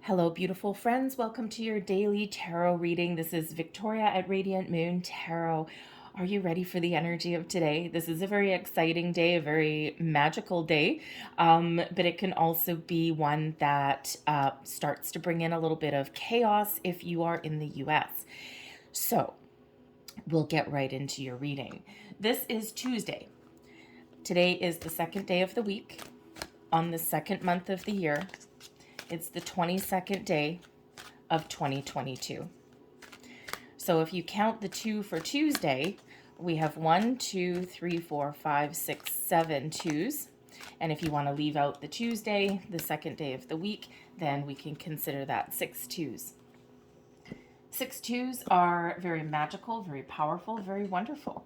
Hello, beautiful friends. Welcome to your daily tarot reading. This is Victoria at Radiant Moon Tarot. Are you ready for the energy of today? This is a very exciting day, a very magical day, but it can also be one that starts to bring in a little bit of chaos if you are in the US. So we'll get right into your reading. This is Tuesday. Today is the second day of the week on the second month of the year. It's the 22nd day of 2022. So if you count the 2 for Tuesday, we have 1, 2, 3, 4, 5, 6, 7 twos. And if you want to leave out the Tuesday, the second day of the week, then we can consider that 6 twos. 6 twos are very magical, very powerful, very wonderful.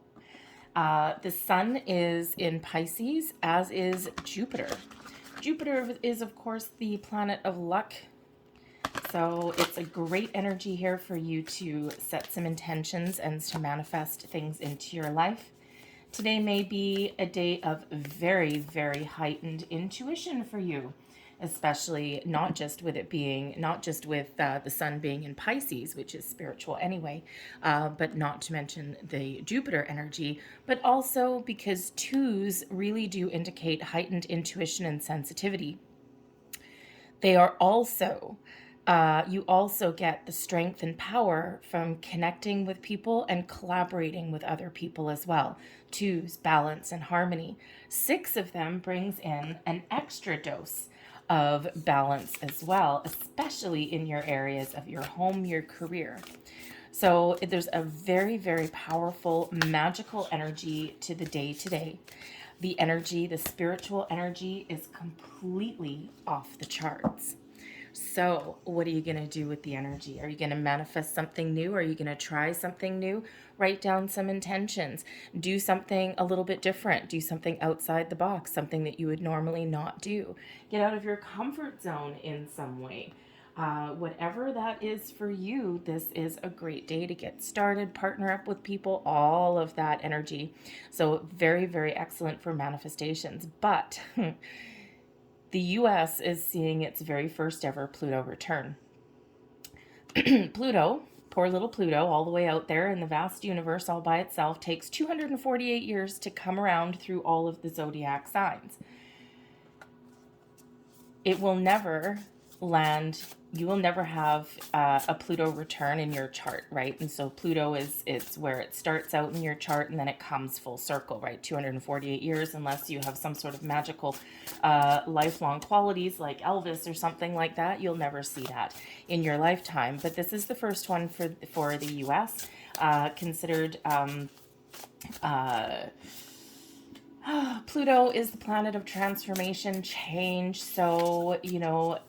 The sun is in Pisces, as is Jupiter. Jupiter is, of course, the planet of luck. So it's a great energy here for you to set some intentions and to manifest things into your life. Today may be a day of very, very heightened intuition for you, especially not just with the sun being in Pisces, which is spiritual anyway, but not to mention the Jupiter energy, but also because twos really do indicate heightened intuition and sensitivity. They are also you also get the strength and power from connecting with people and collaborating with other people as well. Twos, balance and harmony. 6 of them brings in an extra dose of balance as well, especially in your areas of your home, your career. So there's a very, very powerful, magical energy to the day today. The energy, the spiritual energy, is completely off the charts. So what are you going to do with the energy? Are you going to manifest something new? Are you going to try something new? Write down some intentions. Do something a little bit different. Do something outside the box, something that you would normally not do. Get out of your comfort zone in some way. Whatever that is for you, this is a great day to get started, partner up with people, all of that energy. So very, very excellent for manifestations. But the US is seeing its very first ever Pluto return. Pluto, poor little Pluto, all the way out there in the vast universe all by itself, takes 248 years to come around through all of the zodiac signs. It will never land, you will never have a Pluto return in your chart, right? And so Pluto it's where it starts out in your chart and then it comes full circle, right? 248 years, unless you have some sort of magical lifelong qualities like Elvis or something like that, you'll never see that in your lifetime. But this is the first one for the US, considered Pluto is the planet of transformation, change. So,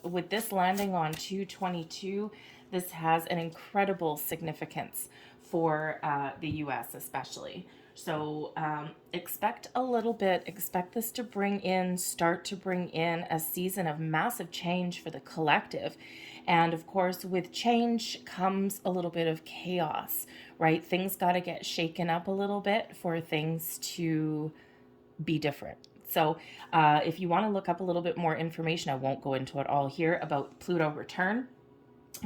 with this landing on 222, this has an incredible significance for the US especially. So expect this to start to bring in a season of massive change for the collective. And of course, with change comes a little bit of chaos, right? Things got to get shaken up a little bit for things to be different. So if you want to look up a little bit more information, I won't go into it all here about Pluto return,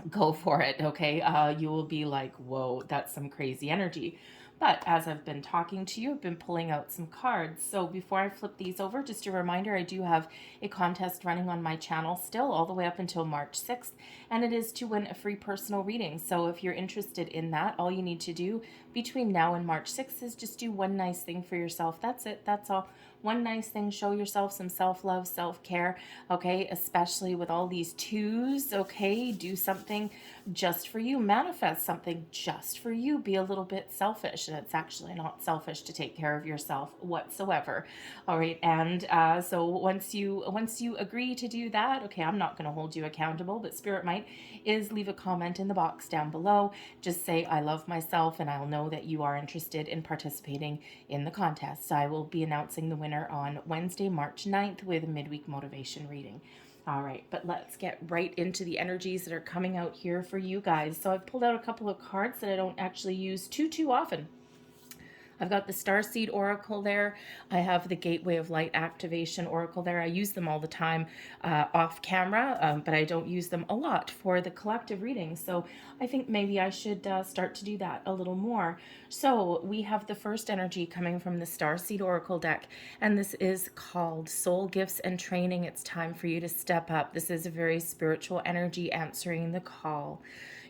go for it, okay? You will be like, whoa, that's some crazy energy. But as I've been talking to you, I've been pulling out some cards. So before I flip these over, just a reminder, I do have a contest running on my channel still all the way up until March 6th, and it is to win a free personal reading. So if you're interested in that, all you need to do between now and March 6th is just do one nice thing for yourself. That's it. That's all. One nice thing, show yourself some self-love, self-care, okay? Especially with all these twos, okay? Do something just for you. Manifest something just for you. Be a little bit selfish. And it's actually not selfish to take care of yourself whatsoever, all right? And so once you agree to do that, okay, I'm not going to hold you accountable, but Spirit might, is leave a comment in the box down below. Just say, I love myself, and I'll know that you are interested in participating in the contest. I will be announcing the winner on Wednesday, March 9th with a midweek motivation reading. All right, but let's get right into the energies that are coming out here for you guys. So I've pulled out a couple of cards that I don't actually use too often. I've got the Starseed Oracle there. I have the Gateway of Light Activation Oracle there. I use them all the time off camera, but I don't use them a lot for the collective reading. So I think maybe I should start to do that a little more. So we have the first energy coming from the Starseed Oracle deck, and this is called Soul Gifts and Training. It's time for you to step up. This is a very spiritual energy answering the call.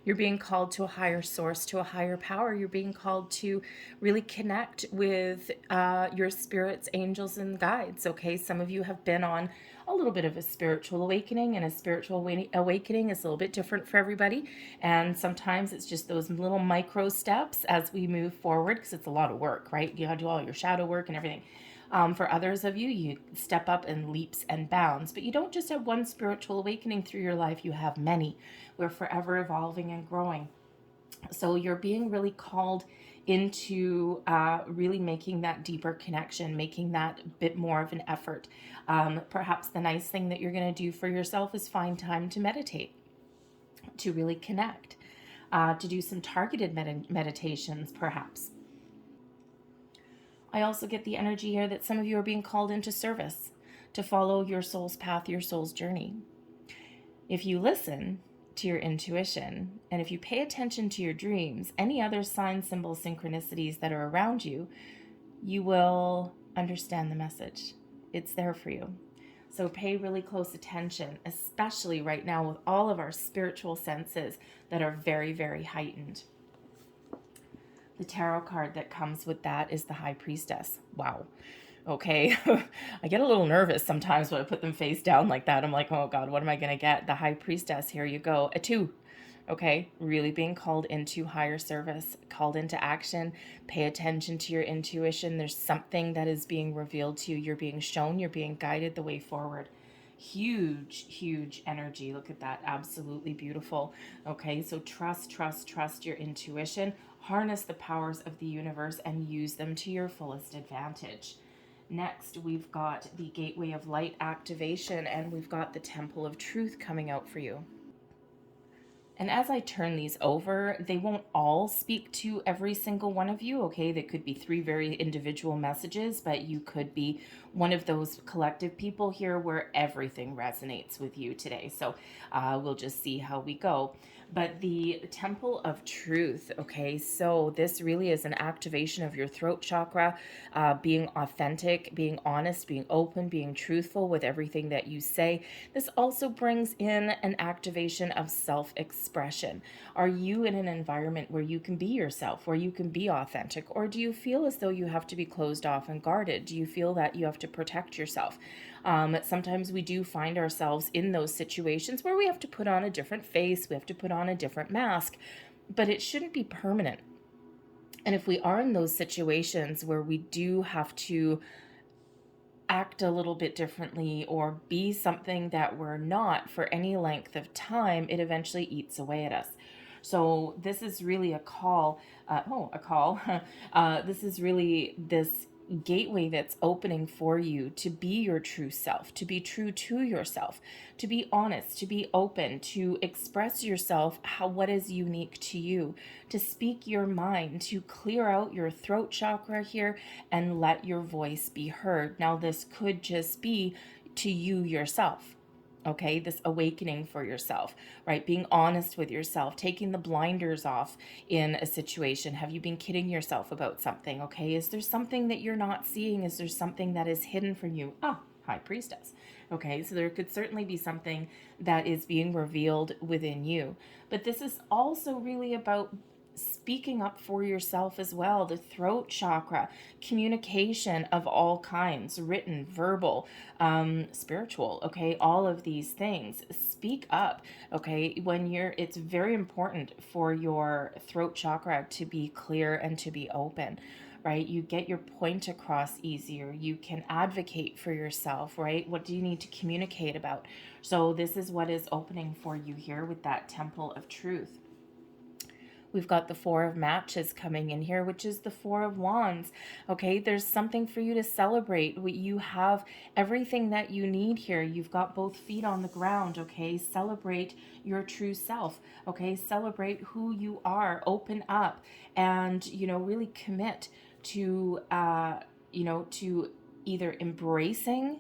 You're being called to a higher source, to a higher power. You're being called to really connect with your spirits, angels, and guides. Okay, some of you have been on a little bit of a spiritual awakening, and a spiritual awakening is a little bit different for everybody. And sometimes it's just those little micro steps as we move forward, because it's a lot of work, right? You got to do all your shadow work and everything. For others of you, you step up in leaps and bounds, but you don't just have one spiritual awakening through your life, you have many. We're forever evolving and growing. So you're being really called into really making that deeper connection, making that bit more of an effort. Perhaps the nice thing that you're going to do for yourself is find time to meditate, to really connect, to do some targeted meditations, perhaps. I also get the energy here that some of you are being called into service, to follow your soul's path, your soul's journey. If you listen to your intuition, and if you pay attention to your dreams, any other signs, symbols, synchronicities that are around you, you will understand the message. It's there for you. So pay really close attention, especially right now with all of our spiritual senses that are very, very heightened. The tarot card that comes with that is the High Priestess. Wow. Okay. I get a little nervous sometimes when I put them face down like that. I'm like, oh God, what am I going to get? The High Priestess. Here you go. A 2. Okay. Really being called into higher service, called into action. Pay attention to your intuition. There's something that is being revealed to you. You're being shown, you're being guided the way forward. Huge, huge energy. Look at that. Absolutely beautiful. Okay. So trust your intuition. Harness the powers of the universe and use them to your fullest advantage. Next, we've got the Gateway of Light Activation, and we've got the Temple of Truth coming out for you. And as I turn these over, they won't all speak to every single one of you, okay? They could be 3 very individual messages, but you could be one of those collective people here where everything resonates with you today. So we'll just see how we go. But the Temple of Truth, okay, so this really is an activation of your throat chakra, being authentic, being honest, being open, being truthful with everything that you say. This also brings in an activation of self-expression. Are you in an environment where you can be yourself, where you can be authentic, or do you feel as though you have to be closed off and guarded? Do you feel that you have to protect yourself? Sometimes we do find ourselves in those situations where we have to put on a different face, we have to put on a different mask, but it shouldn't be permanent. And if we are in those situations where we do have to act a little bit differently or be something that we're not for any length of time, it eventually eats away at us. So this is really a call. This is really this gateway that's opening for you to be your true self, to be true to yourself, to be honest, to be open, to express yourself, what is unique to you, to speak your mind, to clear out your throat chakra here and let your voice be heard. Now, this could just be to you yourself. Okay, this awakening for yourself, right? Being honest with yourself, taking the blinders off in a situation. Have you been kidding yourself about something? Okay, is there something that you're not seeing? Is there something that is hidden from you? High Priestess. Okay, so there could certainly be something that is being revealed within you. But this is also really about speaking up for yourself as well. The throat chakra, communication of all kinds, written, verbal, spiritual, okay, all of these things. Speak up, okay, it's very important for your throat chakra to be clear and to be open, right? You get your point across easier. You can advocate for yourself, right? What do you need to communicate about? So this is what is opening for you here with that Temple of Truth. We've got the 4 of Matches coming in here, which is the 4 of Wands. Okay, there's something for you to celebrate. You have everything that you need here. You've got both feet on the ground, okay? Celebrate your true self, okay? Celebrate who you are. Open up and, really commit to, to either embracing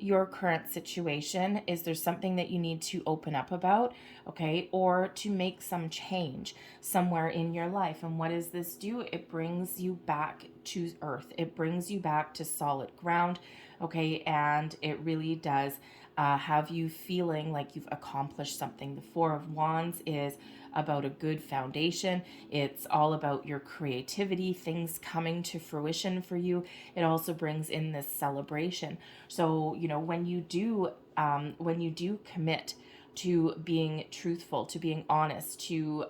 your current situation. Is there something that you need to open up about? Okay. Or to make some change somewhere in your life. And what does this do? It brings you back to earth. It brings you back to solid ground. Okay. And it really does have you feeling like you've accomplished something. The Four of Wands is about a good foundation. It's all about your creativity, things coming to fruition for you. It also brings in this celebration. So, when you do commit to being truthful, to being honest, to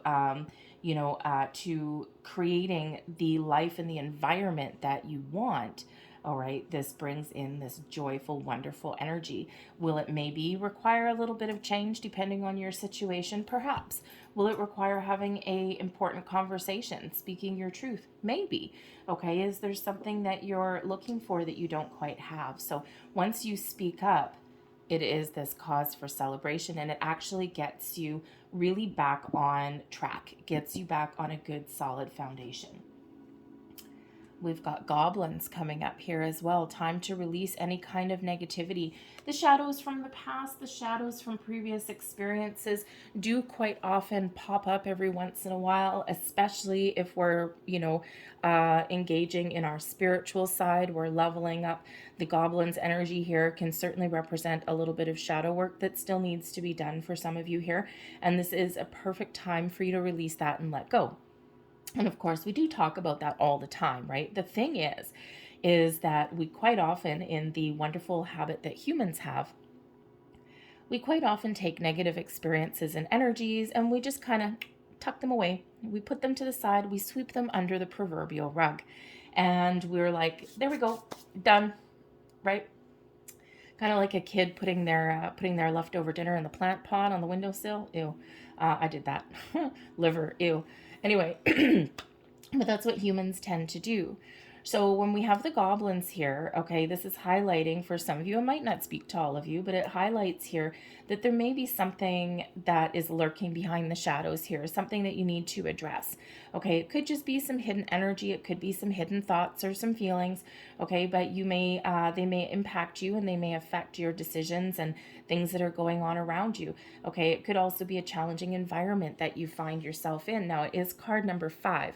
creating the life and the environment that you want. All right, this brings in this joyful, wonderful energy. Will it maybe require a little bit of change depending on your situation? Perhaps. Will it require having a important conversation, speaking your truth? Maybe. Okay, is there something that you're looking for that you don't quite have? So once you speak up, it is this cause for celebration, and it actually gets you really back on track, gets you back on a good solid foundation. We've got goblins coming up here as well. Time to release any kind of negativity. The shadows from the past, the shadows from previous experiences do quite often pop up every once in a while, especially if we're, engaging in our spiritual side. We're leveling up. The goblin's energy here can certainly represent a little bit of shadow work that still needs to be done for some of you here. And this is a perfect time for you to release that and let go. And of course, we do talk about that all the time, right? The thing is that we quite often, in the wonderful habit that humans have, we quite often take negative experiences and energies and we just kind of tuck them away. We put them to the side, we sweep them under the proverbial rug. And we're like, there we go, done, right? Kind of like a kid putting their leftover dinner in the plant pot on the windowsill. Ew, I did that. Liver, ew. Anyway, but that's what humans tend to do. So when we have the goblins here, okay, this is highlighting for some of you. It might not speak to all of you, but it highlights here that there may be something that is lurking behind the shadows here, something that you need to address. Okay, it could just be some hidden energy. It could be some hidden thoughts or some feelings. Okay, but they may impact you and they may affect your decisions and things that are going on around you. Okay, it could also be a challenging environment that you find yourself in. Now, it is card number 5.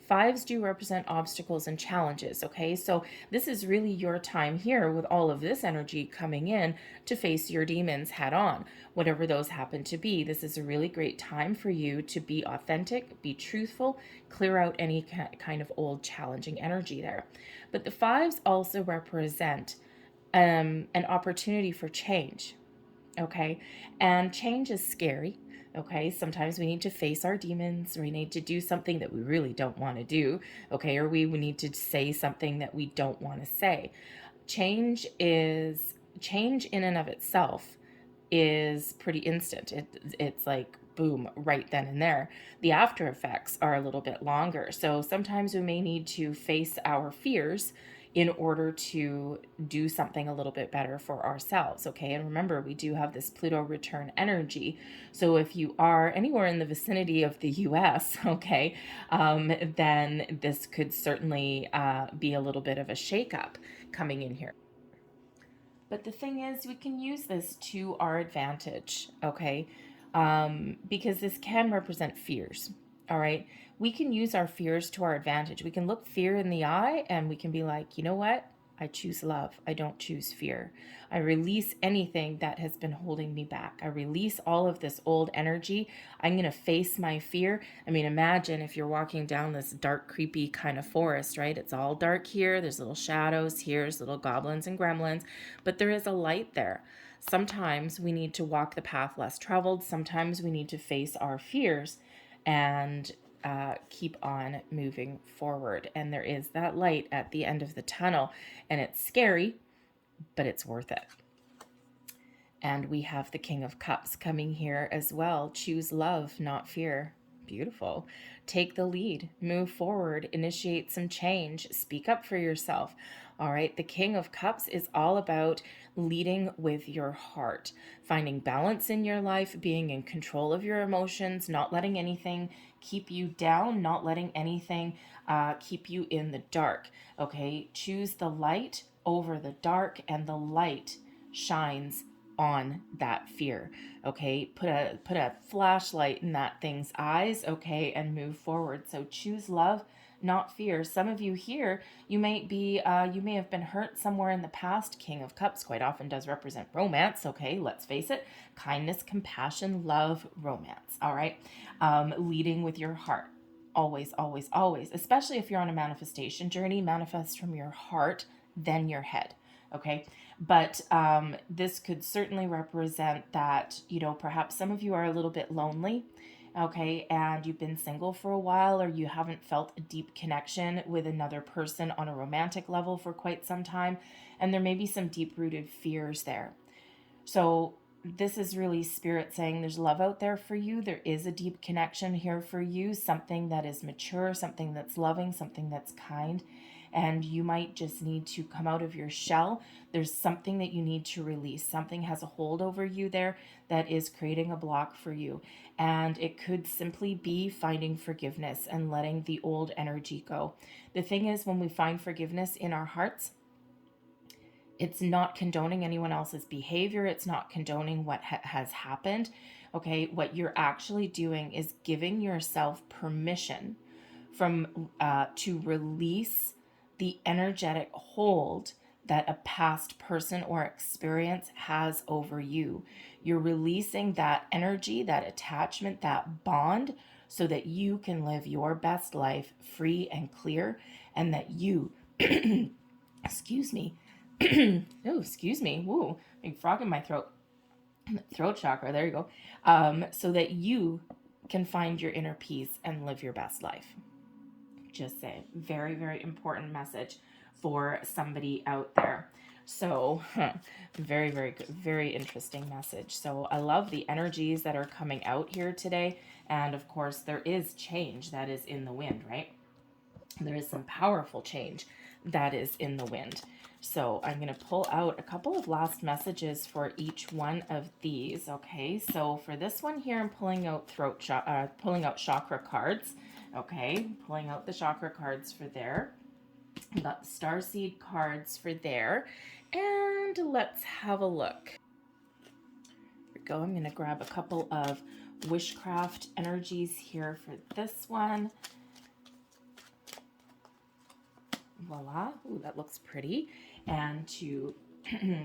Fives do represent obstacles and challenges, okay? So this is really your time here with all of this energy coming in to face your demons head on, whatever those happen to be. This is a really great time for you to be authentic, be truthful, clear out any kind of old challenging energy there. But the fives also represent an opportunity for change, okay? And change is scary. Okay, sometimes we need to face our demons. We need to do something that we really don't want to do. Okay, or we need to say something that we don't want to say. Change in and of itself is pretty instant. It's like boom, right then and there. The after effects are a little bit longer. So sometimes we may need to face our fears in order to do something a little bit better for ourselves, okay? And remember, we do have this Pluto return energy. So if you are anywhere in the vicinity of the US, okay, then this could certainly be a little bit of a shakeup coming in here. But the thing is, we can use this to our advantage, okay? Because this can represent fears, all right? We can use our fears to our advantage. We can look fear in the eye and we can be like, you know what? I choose love. I don't choose fear. I release anything that has been holding me back. I release all of this old energy. I'm going to face my fear. I mean, imagine if you're walking down this dark, creepy kind of forest, right? It's all dark here. There's little shadows here. There's little goblins and gremlins, but there is a light there. Sometimes we need to walk the path less traveled. Sometimes we need to face our fears and keep on moving forward. And there is that light at the end of the tunnel, and it's scary, but it's worth it. And we have the King of Cups coming here as well. Choose love, not fear. Beautiful. Take the lead, move forward, initiate some change, speak up for yourself. All right. The King of Cups is all about leading with your heart, finding balance in your life, being in control of your emotions, not letting anything keep you down, not letting anything keep you in the dark. Okay. Choose the light over the dark, and the light shines on that fear. Okay, put a flashlight in that thing's eyes, okay, and move forward. So choose love, not fear. Some of you here, you may have been hurt somewhere in the past. King of Cups quite often does represent romance. Okay, let's face it: kindness, compassion, love, romance. All right, leading with your heart. Always, always, always. Especially if you're on a manifestation journey, manifest from your heart, then your head. Okay, but this could certainly represent that, perhaps some of you are a little bit lonely, okay, and you've been single for a while, or you haven't felt a deep connection with another person on a romantic level for quite some time, and there may be some deep rooted fears there. So this is really spirit saying there's love out there for you. There is a deep connection here for you, something that is mature, something that's loving, something that's kind. And you might just need to come out of your shell. There's something that you need to release. Something has a hold over you there that is creating a block for you. And it could simply be finding forgiveness and letting the old energy go. The thing is, when we find forgiveness in our hearts, it's not condoning anyone else's behavior. It's not condoning what has happened. Okay, what you're actually doing is giving yourself permission to release the energetic hold that a past person or experience has over you. You're releasing that energy, that attachment, that bond, so that you can live your best life free and clear, and that you, excuse me, oh, excuse me, woo, big frog in my throat, throat chakra, there you go, so that you can find your inner peace and live your best life. Just say, very, very important message for somebody out there. So very, very good, very interesting message. So I love the energies that are coming out here today. And of course, there is change that is in the wind, right? There is some powerful change that is in the wind. So I'm going to pull out a couple of last messages for each one of these. Okay, so for this one here, I'm pulling out pulling out chakra cards. Okay, pulling out the chakra cards for there. I got the starseed cards for there. And let's have a look. Here we go. I'm going to grab a couple of witchcraft energies here for this one. Voila. Ooh, that looks pretty. And to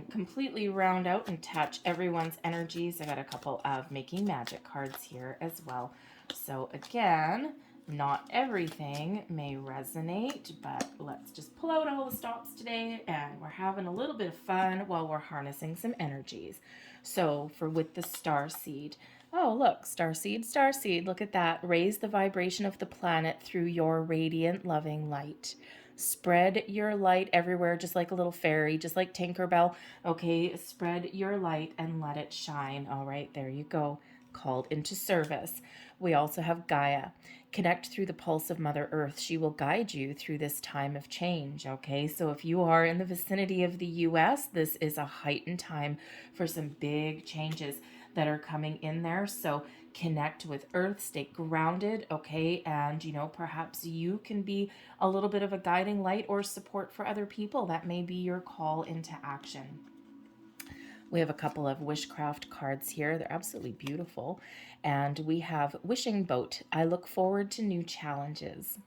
completely round out and touch everyone's energies, I got a couple of Making Magic cards here as well. So again, not everything may resonate, but let's just pull out all the stops today, and we're having a little bit of fun while we're harnessing some energies. So with the star seed, oh, look, starseed, look at that. Raise the vibration of the planet through your radiant, loving light. Spread your light everywhere, just like a little fairy, just like Tinkerbell. Okay, spread your light and let it shine. All right, there you go. Called into service. We also have Gaia. Connect through the pulse of Mother Earth. She will guide you through this time of change. Okay, so if you are in the vicinity of the US, this is a heightened time for some big changes that are coming in there. So connect with Earth, stay grounded, okay? And, perhaps you can be a little bit of a guiding light or support for other people. That may be your call into action. We have a couple of witchcraft cards here. They're absolutely beautiful. And we have Wishing Boat. I look forward to new challenges.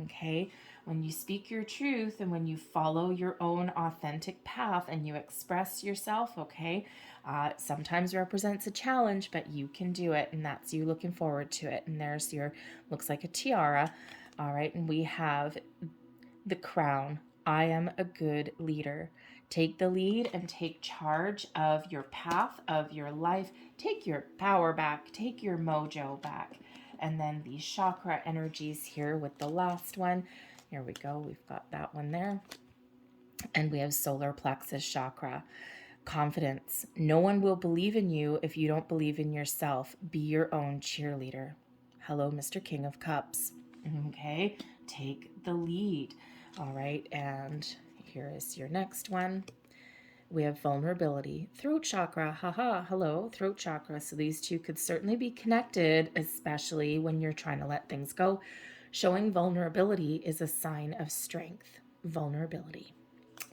Okay? When you speak your truth and when you follow your own authentic path and you express yourself, okay, sometimes represents a challenge, but you can do it, and that's you looking forward to it. And there's looks like a tiara. All right, and we have the crown. I am a good leader. Take the lead and take charge of your path, of your life. Take your power back. Take your mojo back. And then the chakra energies here with the last one. Here we go. We've got that one there. And we have solar plexus chakra. Confidence. No one will believe in you if you don't believe in yourself. Be your own cheerleader. Hello, Mr. King of Cups. Okay, take the lead. All right, and here is your next one. We have vulnerability, throat chakra, haha, hello, throat chakra. So these two could certainly be connected, especially when you're trying to let things go. Showing vulnerability is a sign of strength. Vulnerability.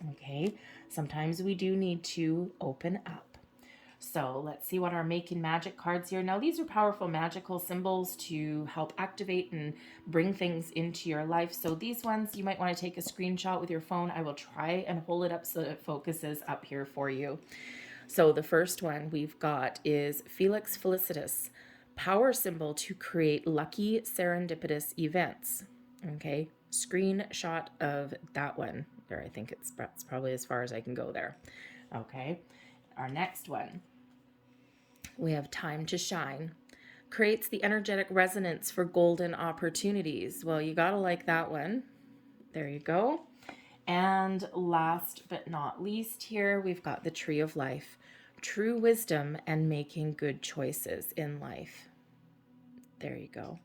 Okay, sometimes we do need to open up. So let's see what our making magic cards here. Now these are powerful magical symbols to help activate and bring things into your life. So these ones you might want to take a screenshot with your phone. I will try and hold it up so that it focuses up here for you. So the first one we've got is Felix Felicitas, power symbol to create lucky serendipitous events. Okay, screenshot of that one. There, I think that's probably as far as I can go there. Okay, our next one, we have time to shine. Creates the energetic resonance for golden opportunities. Well, you gotta like that one. There you go. And last but not least here, we've got the Tree of Life. True wisdom and making good choices in life. There you go.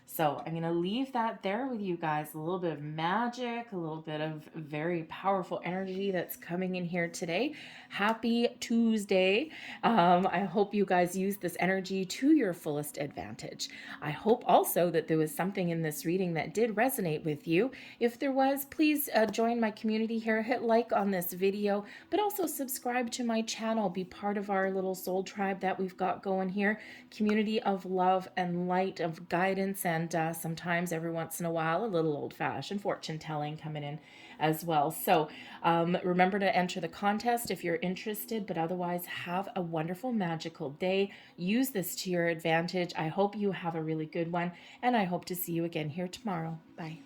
So I'm going to leave that there with you guys. A little bit of magic, a little bit of very powerful energy that's coming in here today. Happy Tuesday. I hope you guys use this energy to your fullest advantage. I hope also that there was something in this reading that did resonate with you. If there was, please join my community here. Hit like on this video, but also subscribe to my channel. Be part of our little soul tribe that we've got going here. Community of love and light, of guidance, and sometimes every once in a while a little old-fashioned fortune telling coming in as well. So remember to enter the contest if you're interested, but otherwise have a wonderful magical day. Use this to your advantage. I hope you have a really good one, and I hope to see you again here tomorrow. Bye.